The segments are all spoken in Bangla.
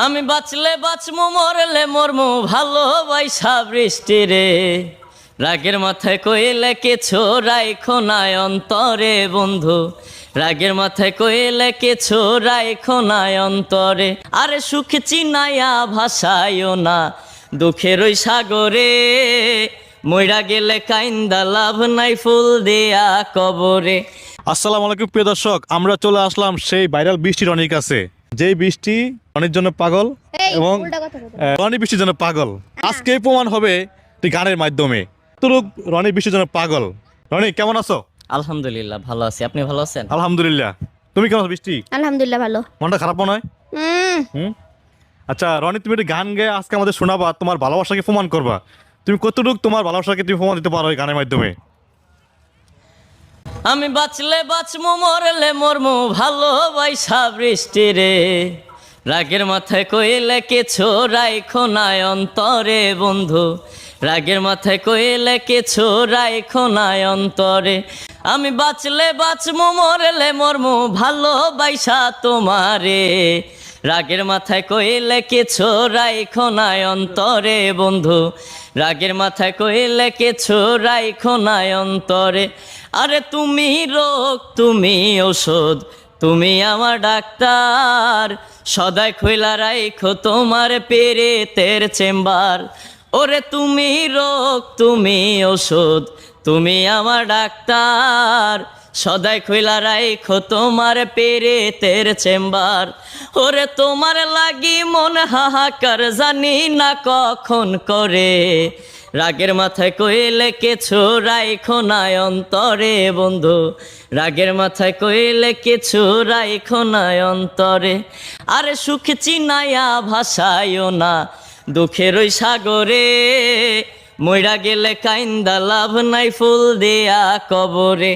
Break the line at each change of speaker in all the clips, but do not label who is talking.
আমি বাঁচলে বাঁচমু মরলে মরমু ভালোবাসা বৃষ্টি রে। রাগের মাথায় কইলে কিছু রাইখো নাই অন্তরে বন্ধু, রাগের মাথায় কইলে কিছু রাইখো নাই অন্তরে। আরে সুখ চিনাইয়া ভাসাইও না দুঃখের ওই সাগরে, মইরা গেলে কাইন্দা লাভ নাই ফুল দিয়া কবরে।
আসসালামু আলাইকুম প্রিয় দর্শক, আমরা চলে আসলাম সেই ভাইরাল বৃষ্টি রনির কাছে, যেই বৃষ্টি রনির জন্য পাগল এবং রনি বৃষ্টির জন্য পাগল। আজকে প্রমাণ হবে তুই গানের মাধ্যমে তুরুক রনি বৃষ্টির জন্য পাগল। রনি কেমন আছো?
আলহামদুলিল্লাহ ভালো আছি, আপনি ভালো আছেন?
আলহামদুলিল্লাহ। তুমি কেমন আছো বৃষ্টি?
আলহামদুলিল্লাহ ভালো।
মনটা খারাপ মনে হয়? আচ্ছা রনি, তুমি একটা গান গেয়ে আজকে আমাদের শোনাবা, তোমার ভালোবাসাকে প্রমাণ করবা। তুমি কতটুক তোমার ভালোবাসাকে তুমি প্রমাণ দিতে পারো এই গানের মাধ্যমে?
আমি বাঁচলে বাঁচমু মরলে মরমু ভালোবাসা বৃষ্টি রে। রাগের মাথায় কইলে কিছু রাইখো নাই অন্তরে বন্ধু, রাগের মাথায় কইলে কিছু রাইখো নাই অন্তরে। আমি বাঁচলে বাঁচমু মরলে মরমু ভালোবাসা তোমারে, রাগের মাথায় কইলে কিছু রাইখো নাই অন্তরে বন্ধু, রাগের মাথায় কইলে কিছু রাইখো নাই অন্তরে। আরে তুমি রোগ তুমি ঔষধ, তুমি আমার ডাক্তার, সদাই খইলা রাইখো তোমার পেরেতের চেম্বার। ওরে তুমি রোগ তুমি ঔষধ, তুমি আমার ডাক্তার, সদাই খইলা রাইখো তোমার পেরেতের চেম্বার। ওরে তোমার লাগি মন হাহাকার জানি না কখন করে, রাগের মাথায় কইলে কিছু রাইখো নাই অন্তরে বন্ধু, রাগের মাথায় কইলে কিছু রাইখো নাই অন্তরে। আরে সুখ চিনাইয়া ভাসাইও না দুঃখের ওই সাগরে, মইরা গেলে কাইন্দা লাভ নাই ফুল দিয়া কবরে।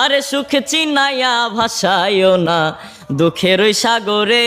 আরে সুখ চিনাইয়া ভাসাইও না দুঃখের ওই সাগরে।